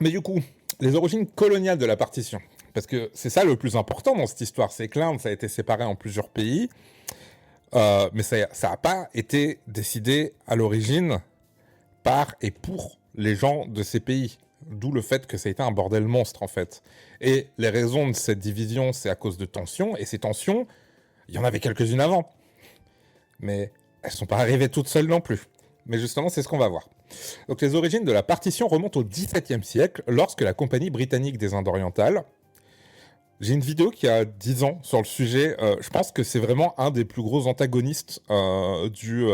Mais du coup, les origines coloniales de la partition, parce que c'est ça le plus important dans cette histoire, c'est que l'Inde, ça a été séparé en plusieurs pays, mais ça n'a pas été décidé à l'origine par et pour les gens de ces pays. D'où le fait que ça a été un bordel monstre, en fait. Et les raisons de cette division, c'est à cause de tensions, et ces tensions, il y en avait quelques-unes avant. Mais elles sont pas arrivées toutes seules non plus. Mais justement, c'est ce qu'on va voir. Donc les origines de la partition remontent au XVIIe siècle, lorsque la Compagnie britannique des Indes orientales... J'ai une vidéo qui a 10 ans sur le sujet. Je pense que c'est vraiment un des plus gros antagonistes du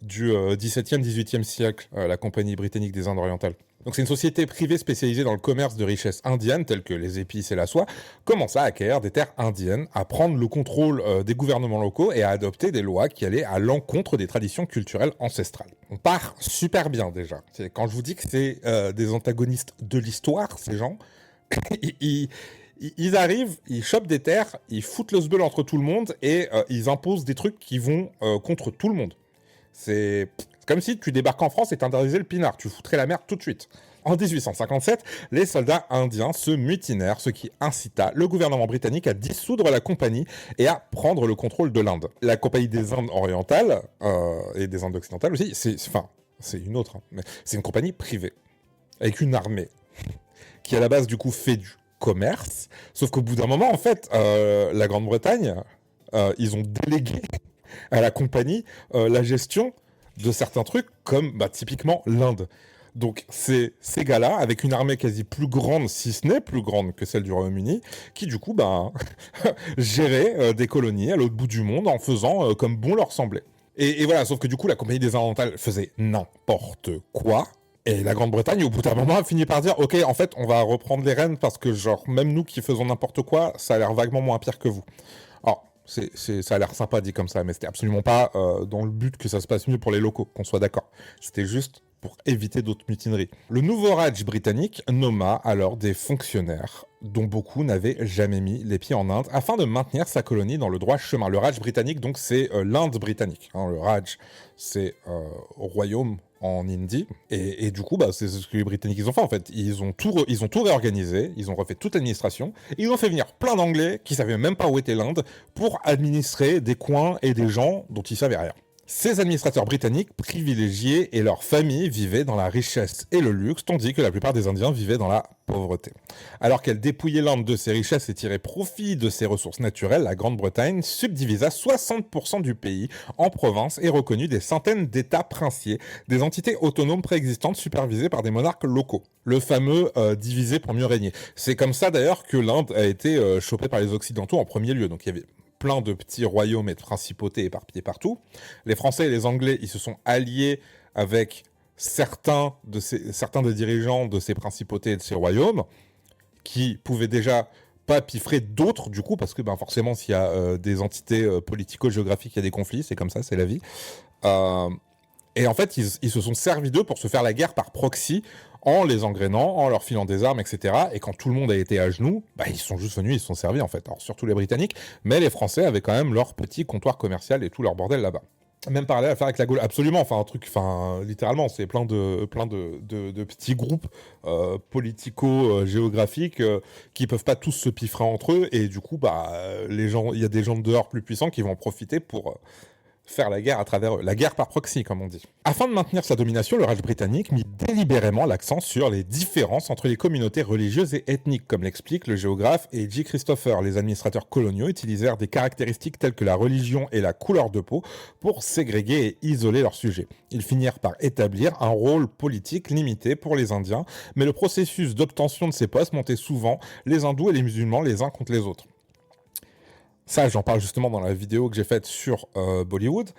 17e, 18e siècle, la Compagnie britannique des Indes orientales. Donc c'est une société privée spécialisée dans le commerce de richesses indiennes, telles que les épices et la soie, commença à acquérir des terres indiennes, à prendre le contrôle des gouvernements locaux et à adopter des lois qui allaient à l'encontre des traditions culturelles ancestrales. On part super bien déjà. Quand je vous dis que c'est des antagonistes de l'histoire, ces gens, ils arrivent, ils chopent des terres, ils foutent le sbeul entre tout le monde et ils imposent des trucs qui vont contre tout le monde. C'est comme si tu débarques en France et t'interdisais le pinard, tu foutrais la merde tout de suite. En 1857, les soldats indiens se mutinèrent, ce qui incita le gouvernement britannique à dissoudre la compagnie et à prendre le contrôle de l'Inde. La compagnie des Indes orientales et des Indes occidentales aussi, c'est une autre, hein, mais c'est une compagnie privée avec une armée qui à la base du coup fait du commerce, sauf qu'au bout d'un moment en fait la Grande-Bretagne ils ont délégué à la compagnie la gestion de certains trucs comme typiquement l'Inde. Donc c'est ces gars-là, avec une armée quasi plus grande, si ce n'est plus grande que celle du Royaume-Uni, qui du coup géraient des colonies à l'autre bout du monde en faisant comme bon leur semblait. Et voilà, sauf que du coup la compagnie des Indes orientales faisait n'importe quoi. Et la Grande-Bretagne, au bout d'un moment, a fini par dire « Ok, en fait, on va reprendre les rênes parce que, genre, même nous qui faisons n'importe quoi, ça a l'air vaguement moins pire que vous. » Alors, ça a l'air sympa dit comme ça, mais c'était absolument pas dans le but que ça se passe mieux pour les locaux, qu'on soit d'accord. C'était juste pour éviter d'autres mutineries. Le nouveau Raj britannique nomma alors des fonctionnaires dont beaucoup n'avaient jamais mis les pieds en Inde, afin de maintenir sa colonie dans le droit chemin. Le Raj britannique, donc, c'est l'Inde britannique. Hein, le Raj, c'est royaume en Indie, et du coup, c'est ce que les Britanniques ils ont fait en fait. Ils ont tout réorganisé, ils ont refait toute l'administration, ils ont fait venir plein d'Anglais qui savaient même pas où était l'Inde pour administrer des coins et des gens dont ils savaient rien. Ces administrateurs britanniques privilégiés et leurs familles vivaient dans la richesse et le luxe, tandis que la plupart des Indiens vivaient dans la pauvreté. Alors qu'elle dépouillait l'Inde de ses richesses et tirait profit de ses ressources naturelles, la Grande-Bretagne subdivisa 60% du pays en provinces et reconnut des centaines d'États princiers, des entités autonomes préexistantes supervisées par des monarques locaux. Le fameux diviser pour mieux régner. C'est comme ça d'ailleurs que l'Inde a été chopée par les Occidentaux en premier lieu. Donc il y avait plein de petits royaumes et de principautés éparpillés partout. Les Français et les Anglais, ils se sont alliés avec certains des dirigeants de ces principautés et de ces royaumes, qui pouvaient déjà pas piffrer d'autres, du coup, parce que forcément, s'il y a des entités politico-géographiques, il y a des conflits, c'est comme ça, c'est la vie. Et en fait, ils se sont servis d'eux pour se faire la guerre par proxy, en les engrainant, en leur filant des armes, etc. Et quand tout le monde a été à genoux, ils sont juste venus, ils se sont servis en fait. Alors surtout les Britanniques, mais les Français avaient quand même leur petit comptoir commercial et tout leur bordel là-bas. Même parler à faire avec la Gaule, absolument. Littéralement, c'est plein de petits groupes politico-géographiques qui peuvent pas tous se piffrer entre eux. Et du coup, il y a des gens de dehors plus puissants qui vont en profiter pour faire la guerre à travers eux. La guerre par proxy, comme on dit. Afin de maintenir sa domination, le Raj britannique mit délibérément l'accent sur les différences entre les communautés religieuses et ethniques, comme l'explique le géographe A.J. Christopher. Les administrateurs coloniaux utilisèrent des caractéristiques telles que la religion et la couleur de peau pour ségréguer et isoler leurs sujets. Ils finirent par établir un rôle politique limité pour les Indiens, mais le processus d'obtention de ces postes montait souvent les hindous et les musulmans les uns contre les autres. Ça, j'en parle justement dans la vidéo que j'ai faite sur Bollywood.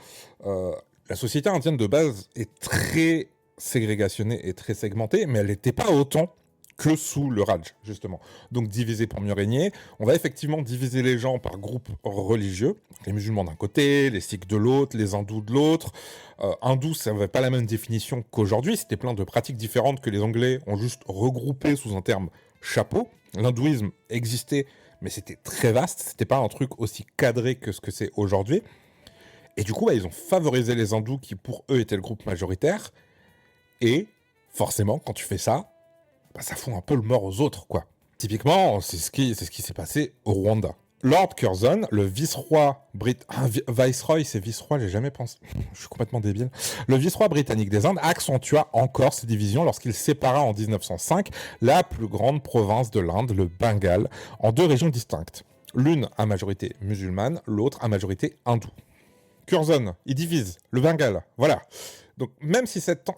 La société indienne de base est très ségrégationnée et très segmentée, mais elle n'était pas autant que sous le Raj, justement. Donc diviser pour mieux régner, on va effectivement diviser les gens par groupes religieux. Les musulmans d'un côté, les sikhs de l'autre, les hindous de l'autre. Hindou, ça n'avait pas la même définition qu'aujourd'hui, c'était plein de pratiques différentes que les Anglais ont juste regroupées sous un terme chapeau. L'hindouisme existait, mais c'était très vaste, c'était pas un truc aussi cadré que ce que c'est aujourd'hui. Et du coup, ils ont favorisé les hindous qui, pour eux, étaient le groupe majoritaire. Et forcément, quand tu fais ça, bah, ça fout un peu le mort aux autres, quoi. Typiquement, c'est ce qui s'est passé au Rwanda. Lord Curzon, le vice-roi viceroy, c'est vice-roi, j'ai jamais pensé. Je suis complètement débile. Le vice-roi britannique des Indes accentua encore ses divisions lorsqu'il sépara en 1905 la plus grande province de l'Inde, le Bengale, en 2 régions distinctes. L'une à majorité musulmane, l'autre à majorité hindoue. Curzon, il divise le Bengale, voilà. Donc même si cette...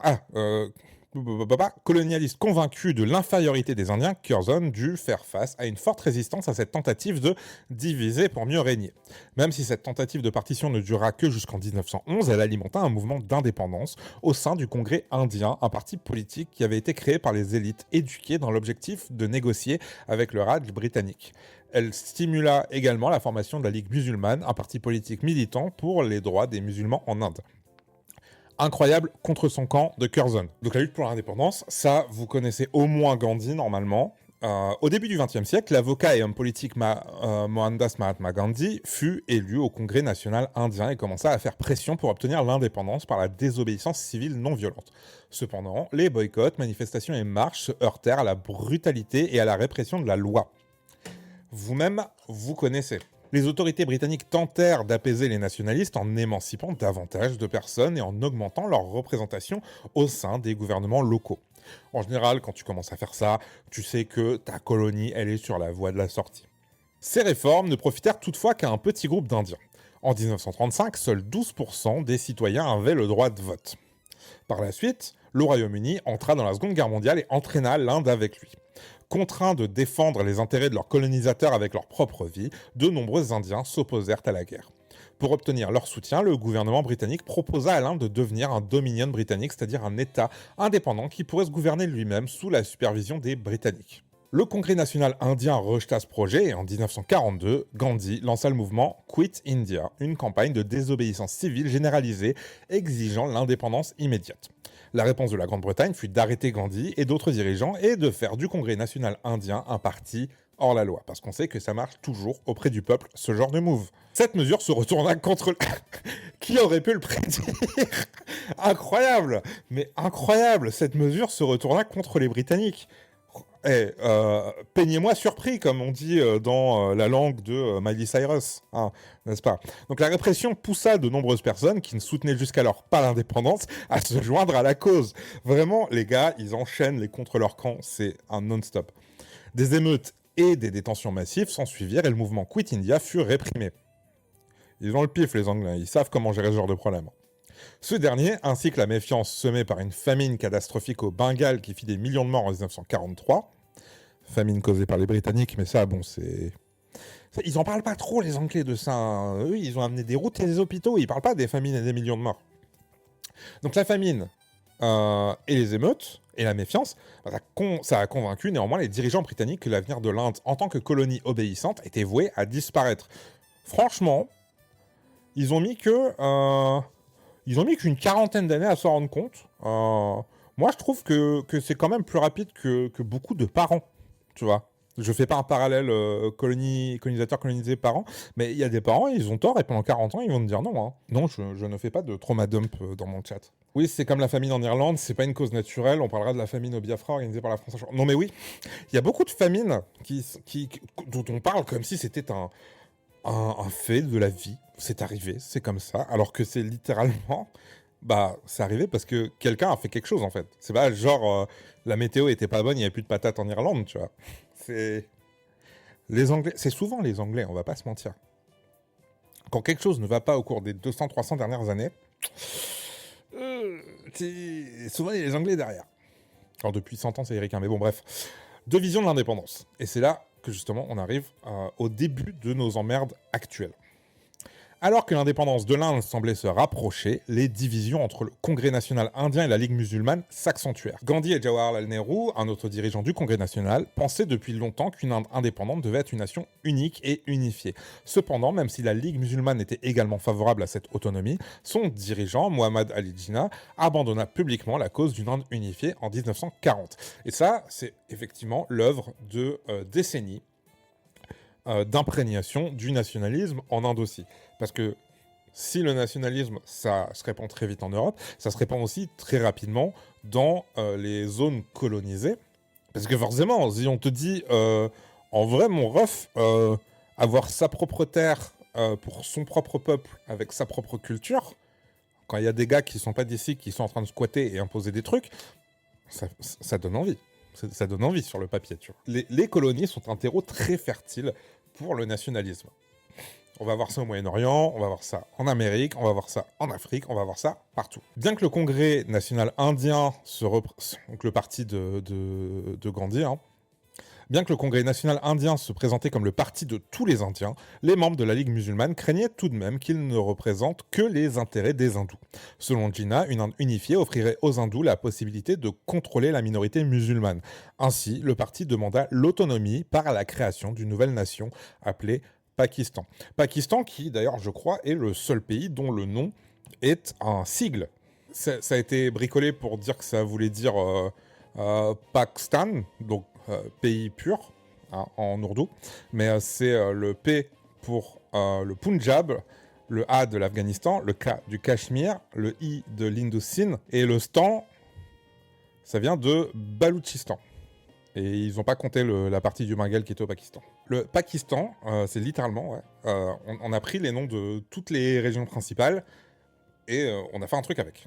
colonialiste convaincu de l'infériorité des Indiens, Curzon dut faire face à une forte résistance à cette tentative de diviser pour mieux régner. Même si cette tentative de partition ne dura que jusqu'en 1911, elle alimenta un mouvement d'indépendance au sein du Congrès indien, un parti politique qui avait été créé par les élites éduquées dans l'objectif de négocier avec le Raj britannique. Elle stimula également la formation de la Ligue musulmane, un parti politique militant pour les droits des musulmans en Inde. Incroyable contre son camp de Curzon. Donc la lutte pour l'indépendance, ça, vous connaissez au moins Gandhi normalement. Au début du XXe siècle, l'avocat et homme politique Mohandas Mahatma Gandhi fut élu au Congrès national indien et commença à faire pression pour obtenir l'indépendance par la désobéissance civile non violente. Cependant, les boycotts, manifestations et marches se heurtèrent à la brutalité et à la répression de la loi. Vous-même, vous connaissez. Les autorités britanniques tentèrent d'apaiser les nationalistes en émancipant davantage de personnes et en augmentant leur représentation au sein des gouvernements locaux. En général, quand tu commences à faire ça, tu sais que ta colonie, elle est sur la voie de la sortie. Ces réformes ne profitèrent toutefois qu'à un petit groupe d'Indiens. En 1935, seuls 12% des citoyens avaient le droit de vote. Par la suite, le Royaume-Uni entra dans la Seconde Guerre mondiale et entraîna l'Inde avec lui. Contraints de défendre les intérêts de leurs colonisateurs avec leur propre vie, de nombreux Indiens s'opposèrent à la guerre. Pour obtenir leur soutien, le gouvernement britannique proposa à l'Inde de devenir un dominion britannique, c'est-à-dire un État indépendant qui pourrait se gouverner lui-même sous la supervision des Britanniques. Le Congrès national indien rejeta ce projet et en 1942, Gandhi lança le mouvement Quit India, une campagne de désobéissance civile généralisée exigeant l'indépendance immédiate. La réponse de la Grande-Bretagne fut d'arrêter Gandhi et d'autres dirigeants et de faire du Congrès national indien un parti hors la loi, parce qu'on sait que ça marche toujours auprès du peuple, ce genre de move. Cette mesure se retourna contre... Qui aurait pu le prédire? Incroyable! Mais incroyable! Cette mesure se retourna contre les Britanniques. Peignez-moi surpris, comme on dit dans la langue de Miley Cyrus, hein, n'est-ce pas? Donc la répression poussa de nombreuses personnes qui ne soutenaient jusqu'alors pas l'indépendance à se joindre à la cause. Vraiment, les gars, ils enchaînent les contre leur camp, c'est un non-stop. Des émeutes et des détentions massives s'ensuivirent et le mouvement Quit India fut réprimé. Ils ont le pif, les Anglais, ils savent comment gérer ce genre de problème. Ce dernier, ainsi que la méfiance semée par une famine catastrophique au Bengale qui fit des millions de morts en 1943, famine causée par les Britanniques, mais ça, bon, c'est... Ils en parlent pas trop, les Anglais, de ça. Hein. Eux, ils ont amené des routes et des hôpitaux, ils parlent pas des famines et des millions de morts. Donc la famine et les émeutes et la méfiance, ça a convaincu néanmoins les dirigeants britanniques que l'avenir de l'Inde en tant que colonie obéissante était voué à disparaître. Franchement, ils ont mis qu'une quarantaine d'années à s'en rendre compte. Moi, je trouve que c'est quand même plus rapide que beaucoup de parents, tu vois. Je fais pas un parallèle colonisateur colonisé parents, mais il y a des parents, ils ont tort, et pendant 40 ans, ils vont te dire non. Hein. Non, je ne fais pas de trauma dump dans mon chat. Oui, c'est comme la famine en Irlande, c'est pas une cause naturelle, on parlera de la famine au Biafra organisée par la France. Non mais oui, il y a beaucoup de famines dont on parle comme si c'était un fait de la vie. C'est arrivé, c'est comme ça, alors que c'est littéralement... Bah, c'est arrivé parce que quelqu'un a fait quelque chose, en fait. C'est pas genre, la météo était pas bonne, il n'y avait plus de patates en Irlande, tu vois. C'est... Les Anglais... C'est souvent les Anglais, on va pas se mentir. Quand quelque chose ne va pas au cours des 200-300 dernières années, souvent il y a les Anglais derrière. Alors depuis 100 ans, c'est Américain, mais bon, bref. Deux visions de l'indépendance. Et c'est là que, justement, on arrive au début de nos emmerdes actuelles. Alors que l'indépendance de l'Inde semblait se rapprocher, les divisions entre le Congrès national indien et la Ligue musulmane s'accentuèrent. Gandhi et Jawaharlal Nehru, un autre dirigeant du Congrès national, pensaient depuis longtemps qu'une Inde indépendante devait être une nation unique et unifiée. Cependant, même si la Ligue musulmane était également favorable à cette autonomie, son dirigeant, Muhammad Ali Jinnah, abandonna publiquement la cause d'une Inde unifiée en 1940. Et ça, c'est effectivement l'œuvre de décennies d'imprégnation du nationalisme en Inde aussi. Parce que si le nationalisme, ça se répand très vite en Europe, ça se répand aussi très rapidement dans les zones colonisées Parce que forcément, si on te dit, en vrai, mon ref, avoir sa propre terre pour son propre peuple, avec sa propre culture, quand il y a des gars qui sont pas d'ici, qui sont en train de squatter et imposer des trucs, ça donne envie. Ça donne envie sur le papier, tu vois. Les colonies sont un terreau très fertile pour le nationalisme. On va voir ça au Moyen-Orient, on va voir ça en Amérique, on va voir ça en Afrique, on va voir ça partout. Bien que le Congrès national indien, donc le parti de Gandhi, hein, bien que le Congrès national indien se présentait comme le parti de tous les Indiens, les membres de la Ligue musulmane craignaient tout de même qu'il ne représente que les intérêts des hindous. Selon Jinnah, une Inde unifiée offrirait aux hindous la possibilité de contrôler la minorité musulmane. Ainsi, le parti demanda l'autonomie par la création d'une nouvelle nation appelée Pakistan. Pakistan qui, d'ailleurs, je crois, est le seul pays dont le nom est un sigle. Ça a été bricolé pour dire que ça voulait dire Pakistan, donc pays pur, hein, en ourdou. Mais c'est le P pour le Punjab, le A de l'Afghanistan, le K du Cachemire, le I de l'Hindoustan, et le Stan, ça vient de Baloutchistan. Et ils n'ont pas compté la partie du Bengale qui était au Pakistan. Le Pakistan, c'est littéralement, ouais, on a pris les noms de toutes les régions principales et on a fait un truc avec.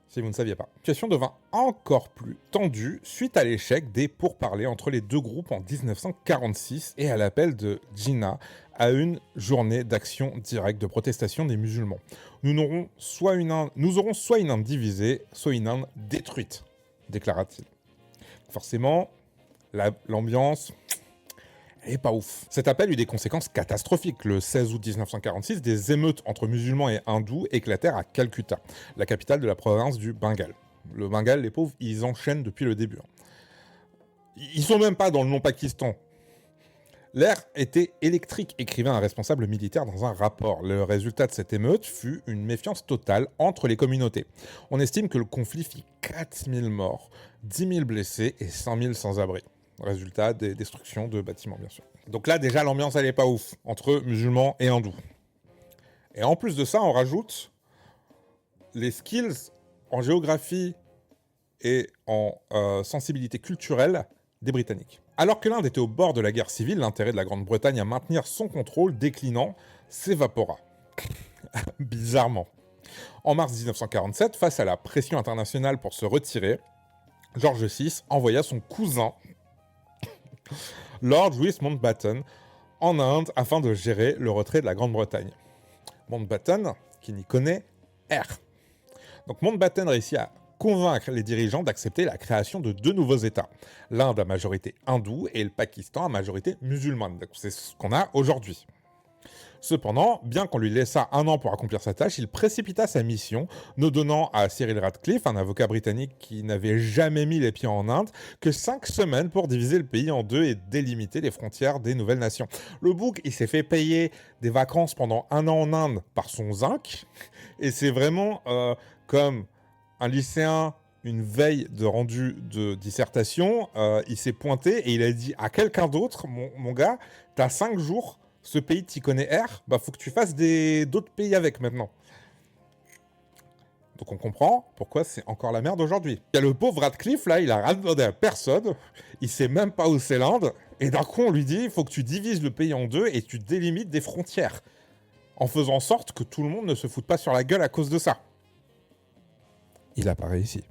Si vous ne saviez pas. La situation devint encore plus tendue suite à l'échec des pourparlers entre les deux groupes en 1946 et à l'appel de Jinnah à une journée d'action directe de protestation des musulmans. Nous aurons soit une Inde divisée, soit une Inde détruite, déclara-t-il. Forcément, l'ambiance, elle est pas ouf. Cet appel eut des conséquences catastrophiques. Le 16 août 1946, des émeutes entre musulmans et hindous éclatèrent à Calcutta, la capitale de la province du Bengale. Le Bengale, les pauvres, ils enchaînent depuis le début. Ils sont même pas dans le non-Pakistan. L'air était électrique, écrivait un responsable militaire dans un rapport. Le résultat de cette émeute fut une méfiance totale entre les communautés. On estime que le conflit fit 4000 morts, 10 000 blessés et 100 000 sans-abri. Résultat des destructions de bâtiments, bien sûr. Donc là, déjà, l'ambiance, elle est pas ouf, entre musulmans et hindous. Et en plus de ça, on rajoute les skills en géographie et en sensibilité culturelle des Britanniques. Alors que l'Inde était au bord de la guerre civile, l'intérêt de la Grande-Bretagne à maintenir son contrôle déclinant s'évapora. Bizarrement. En mars 1947, face à la pression internationale pour se retirer, George VI envoya son cousin, Lord Louis Mountbatten, en Inde afin de gérer le retrait de la Grande-Bretagne. Mountbatten, qui n'y connaît R. Donc Mountbatten réussit à convaincre les dirigeants d'accepter la création de deux nouveaux États. L'Inde à majorité hindoue et le Pakistan à majorité musulmane. C'est ce qu'on a aujourd'hui. Cependant, bien qu'on lui laissât 1 an pour accomplir sa tâche, il précipita sa mission, ne donnant à Cyril Radcliffe, un avocat britannique qui n'avait jamais mis les pieds en Inde, que 5 semaines pour diviser le pays en deux et délimiter les frontières des nouvelles nations. Le bouc, il s'est fait payer des vacances pendant 1 an en Inde par son zinc, et c'est vraiment comme un lycéen, une veille de rendu de dissertation, il s'est pointé et il a dit à quelqu'un d'autre, mon gars, t'as 5 jours, ce pays t'y connaît R, bah faut que tu fasses d'autres pays avec maintenant. Donc on comprend pourquoi c'est encore la merde aujourd'hui. Il y a le pauvre Radcliffe, là, il a rien demandé à personne, il sait même pas où c'est l'Inde, et d'un coup on lui dit, il faut que tu divises le pays en deux et tu délimites des frontières, en faisant en sorte que tout le monde ne se foute pas sur la gueule à cause de ça. Il a pas réussi.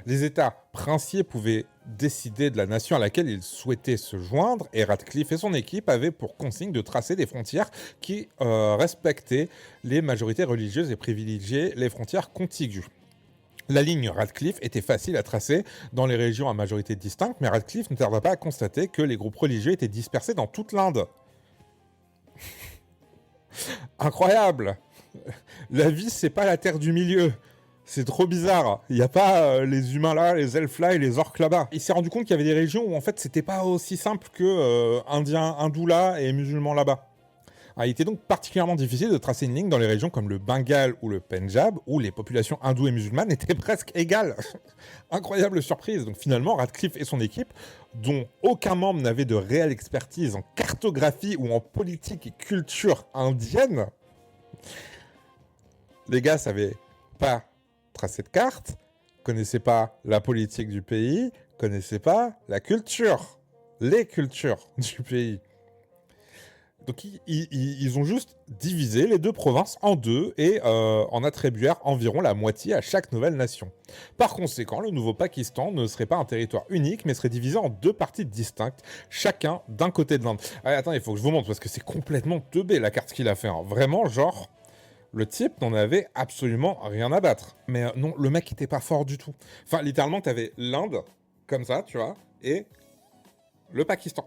Les États princiers pouvaient décider de la nation à laquelle ils souhaitaient se joindre, et Radcliffe et son équipe avaient pour consigne de tracer des frontières qui respectaient les majorités religieuses et privilégiaient les frontières contiguës. La ligne Radcliffe était facile à tracer dans les régions à majorité distincte, mais Radcliffe ne tarda pas à constater que les groupes religieux étaient dispersés dans toute l'Inde. Incroyable! La vie, c'est pas la terre du milieu. C'est trop bizarre. Il n'y a pas les humains là, les elfes là et les orques là-bas. Il s'est rendu compte qu'il y avait des régions où en fait c'était pas aussi simple que indiens, hindous là et musulmans là-bas. Il était donc particulièrement difficile de tracer une ligne dans les régions comme le Bengale ou le Pendjab où les populations hindoues et musulmanes étaient presque égales. Incroyable surprise. Donc finalement, Radcliffe et son équipe, dont aucun membre n'avait de réelle expertise en cartographie ou en politique et culture indienne, les gars savaient pas tracer de carte, connaissaient pas la politique du pays, connaissaient pas la culture, les cultures du pays. Donc ils ont juste divisé les deux provinces en deux et en attribuèrent environ la moitié à chaque nouvelle nation. Par conséquent, le nouveau Pakistan ne serait pas un territoire unique, mais serait divisé en deux parties distinctes, chacun d'un côté de l'Inde. Allez, attends, il faut que je vous montre, parce que c'est complètement teubé la carte qu'il a fait. Hein. Vraiment, genre, le type n'en avait absolument rien à battre. Mais non, le mec était pas fort du tout. Enfin, littéralement, t'avais l'Inde, comme ça, tu vois, et le Pakistan.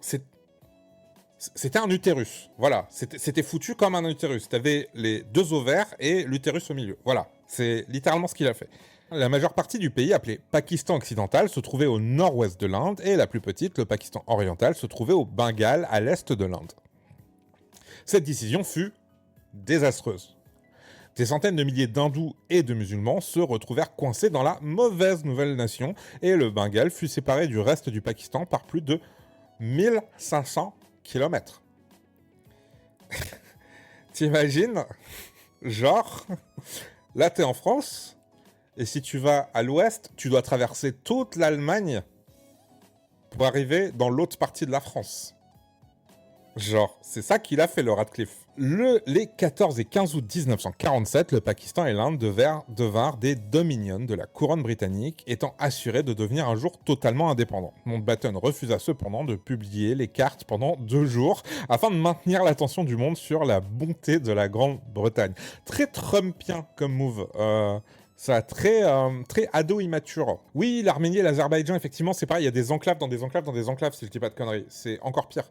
C'était un utérus, voilà. C'était foutu comme un utérus. T'avais les deux ovaires et l'utérus au milieu. Voilà, c'est littéralement ce qu'il a fait. La majeure partie du pays, appelé Pakistan occidental, se trouvait au nord-ouest de l'Inde, et la plus petite, le Pakistan oriental, se trouvait au Bengale, à l'est de l'Inde. Cette décision fut désastreuse. Des centaines de milliers d'hindous et de musulmans se retrouvèrent coincés dans la mauvaise nouvelle nation, et le Bengale fut séparé du reste du Pakistan par plus de 1500 kilomètres. T'imagines, genre, là t'es en France, et si tu vas à l'ouest, tu dois traverser toute l'Allemagne pour arriver dans l'autre partie de la France. Genre, c'est ça qu'il a fait, le Radcliffe. Les 14 et 15 août 1947, le Pakistan et l'Inde devinrent des dominions de la couronne britannique, étant assurés de devenir un jour totalement indépendants. Mountbatten refusa cependant de publier les cartes pendant 2 jours, afin de maintenir l'attention du monde sur la bonté de la Grande-Bretagne. Très Trumpien comme move. Ça, très ado immature. Oui, l'Arménie et l'Azerbaïdjan, effectivement, c'est pareil, il y a des enclaves dans des enclaves dans des enclaves, si je dis pas de conneries. C'est encore pire.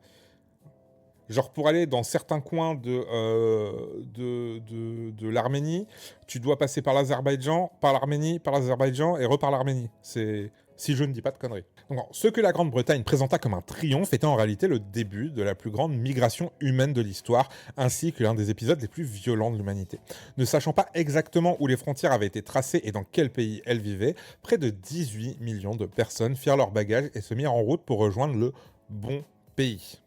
Genre, pour aller dans certains coins de l'Arménie, tu dois passer par l'Azerbaïdjan, par l'Arménie, par l'Azerbaïdjan et repar l'Arménie. C'est si je ne dis pas de conneries. Donc, ce que la Grande-Bretagne présenta comme un triomphe était en réalité le début de la plus grande migration humaine de l'histoire, ainsi que l'un des épisodes les plus violents de l'humanité. Ne sachant pas exactement où les frontières avaient été tracées et dans quel pays elles vivaient, près de 18 millions de personnes firent leurs bagages et se mirent en route pour rejoindre le bon pays.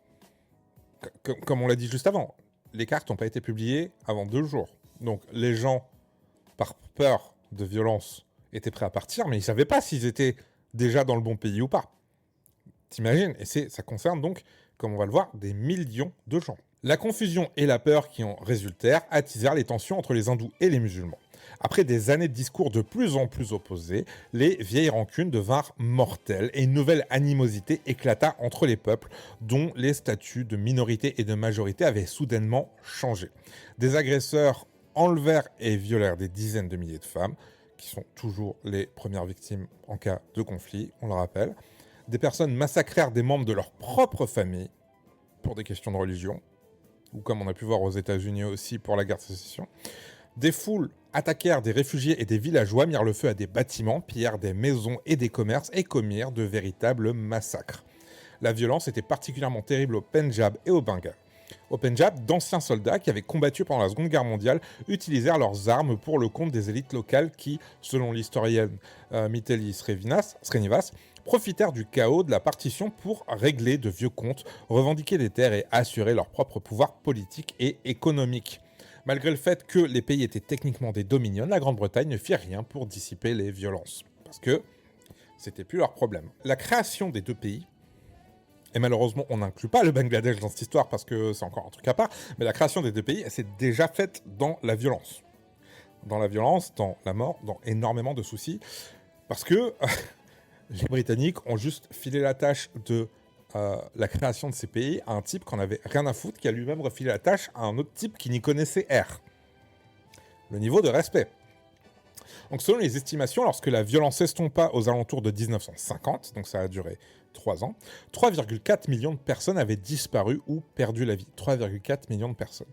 Comme on l'a dit juste avant, les cartes n'ont pas été publiées avant 2 jours. Donc les gens, par peur de violence, étaient prêts à partir, mais ils ne savaient pas s'ils étaient déjà dans le bon pays ou pas. T'imagines? Et ça concerne donc, comme on va le voir, des millions de gens. La confusion et la peur qui en résultèrent attisèrent les tensions entre les hindous et les musulmans. Après des années de discours de plus en plus opposés, les vieilles rancunes devinrent mortelles et une nouvelle animosité éclata entre les peuples, dont les statuts de minorité et de majorité avaient soudainement changé. Des agresseurs enlevèrent et violèrent des dizaines de milliers de femmes, qui sont toujours les premières victimes en cas de conflit, on le rappelle. Des personnes massacrèrent des membres de leur propre famille pour des questions de religion, ou comme on a pu voir aux États-Unis aussi pour la guerre de sécession. Des foules attaquèrent des réfugiés et des villageois, mirent le feu à des bâtiments, pillèrent des maisons et des commerces et commirent de véritables massacres. La violence était particulièrement terrible au Pendjab et au Bengale. Au Pendjab, d'anciens soldats qui avaient combattu pendant la Seconde Guerre mondiale utilisèrent leurs armes pour le compte des élites locales qui, selon l'historienne Miteli Srinivas, profitèrent du chaos de la partition pour régler de vieux comptes, revendiquer des terres et assurer leur propre pouvoir politique et économique. Malgré le fait que les pays étaient techniquement des dominions, la Grande-Bretagne ne fit rien pour dissiper les violences. Parce que c'était plus leur problème. La création des deux pays, et malheureusement on n'inclut pas le Bangladesh dans cette histoire parce que c'est encore un truc à part, mais la création des deux pays, elle s'est déjà faite dans la violence. Dans la violence, dans la mort, dans énormément de soucis. Parce que les Britanniques ont juste filé la tâche de la création de ces pays à un type qu'on avait rien à foutre, qui a lui-même refilé la tâche à un autre type qui n'y connaissait R. Le niveau de respect. Donc selon les estimations, lorsque la violence s'estompa aux alentours de 1950, donc ça a duré 3 ans, 3,4 millions de personnes avaient disparu ou perdu la vie. 3,4 millions de personnes.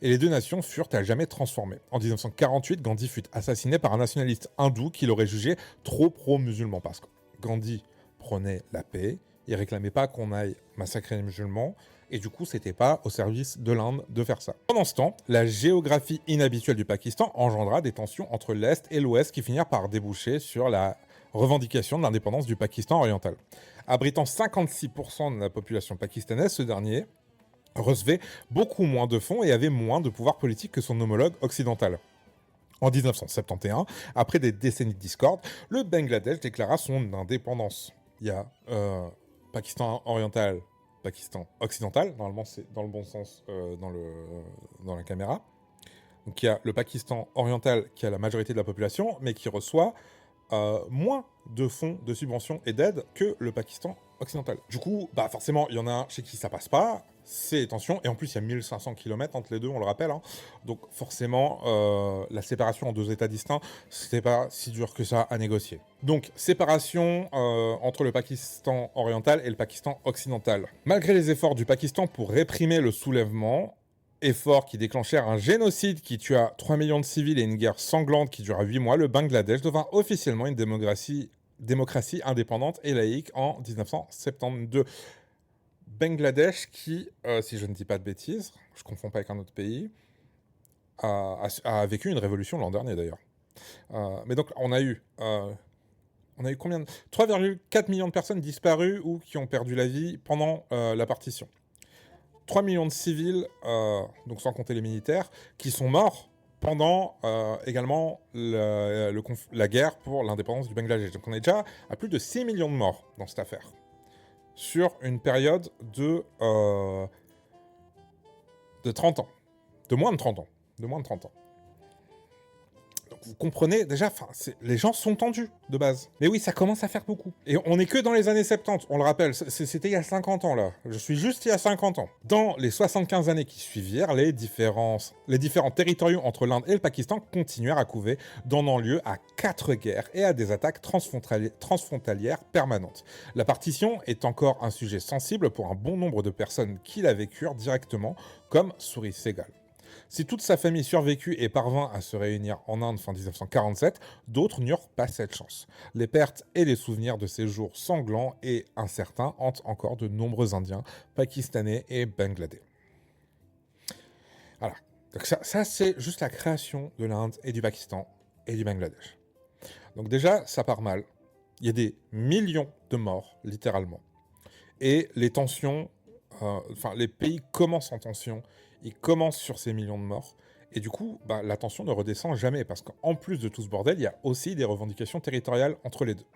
Et les deux nations furent à jamais transformées. En 1948, Gandhi fut assassiné par un nationaliste hindou qui l'aurait jugé trop pro-musulman. Parce que Gandhi prônait la paix, il réclamait pas qu'on aille massacrer les musulmans, et du coup, c'était pas au service de l'Inde de faire ça. Pendant ce temps, la géographie inhabituelle du Pakistan engendra des tensions entre l'Est et l'Ouest qui finirent par déboucher sur la revendication de l'indépendance du Pakistan oriental. Abritant 56% de la population pakistanaise, ce dernier recevait beaucoup moins de fonds et avait moins de pouvoir politique que son homologue occidental. En 1971, après des décennies de discorde, le Bangladesh déclara son indépendance. il y a Pakistan oriental, Pakistan occidental. Normalement, c'est dans le bon sens dans la caméra. Donc, il y a le Pakistan oriental qui a la majorité de la population, mais qui reçoit moins de fonds, de subventions et d'aides que le Pakistan occidental. Du coup, bah forcément, il y en a un chez qui ça passe pas, c'est les tensions, et en plus il y a 1500 km entre les deux, on le rappelle, hein. Donc forcément, la séparation en deux états distincts, c'était pas si dur que ça à négocier. Donc, séparation entre le Pakistan oriental et le Pakistan occidental. Malgré les efforts du Pakistan pour réprimer le soulèvement, efforts qui déclenchèrent un génocide qui tua 3 millions de civils et une guerre sanglante qui dura 8 mois, le Bangladesh devint officiellement une démocratie indépendante et laïque en 1972. Bangladesh qui, si je ne dis pas de bêtises, je ne confonds pas avec un autre pays, a vécu une révolution l'an dernier d'ailleurs. Mais donc on a eu combien de... 3,4 millions de personnes disparues ou qui ont perdu la vie pendant la partition. 3 millions de civils, donc sans compter les militaires, qui sont morts pendant également la guerre pour l'indépendance du Bangladesh. Donc on est déjà à plus de 6 millions de morts dans cette affaire. Sur une période de 30 ans. De moins de 30 ans. Donc vous comprenez, déjà, les gens sont tendus, de base. Mais oui, ça commence à faire beaucoup. Et on n'est que dans les années 70, on le rappelle, c'était il y a 50 ans, là. Je suis juste il y a 50 ans. Dans les 75 années qui suivirent, les différents territoriaux entre l'Inde et le Pakistan continuèrent à couver, donnant lieu à 4 guerres et à des attaques transfrontalières permanentes. La partition est encore un sujet sensible pour un bon nombre de personnes qui la vécurent directement, comme Suri Segal. Si toute sa famille survécut et parvint à se réunir en Inde fin 1947, d'autres n'eurent pas cette chance. Les pertes et les souvenirs de ces jours sanglants et incertains hantent encore de nombreux Indiens, Pakistanais et Bangladais. Voilà. Donc ça c'est juste la création de l'Inde et du Pakistan et du Bangladesh. Donc déjà, ça part mal. Il y a des millions de morts, littéralement. Et les tensions... les pays commencent en tension, ils commencent sur ces millions de morts, et du coup, la tension ne redescend jamais, parce qu'en plus de tout ce bordel, il y a aussi des revendications territoriales entre les deux.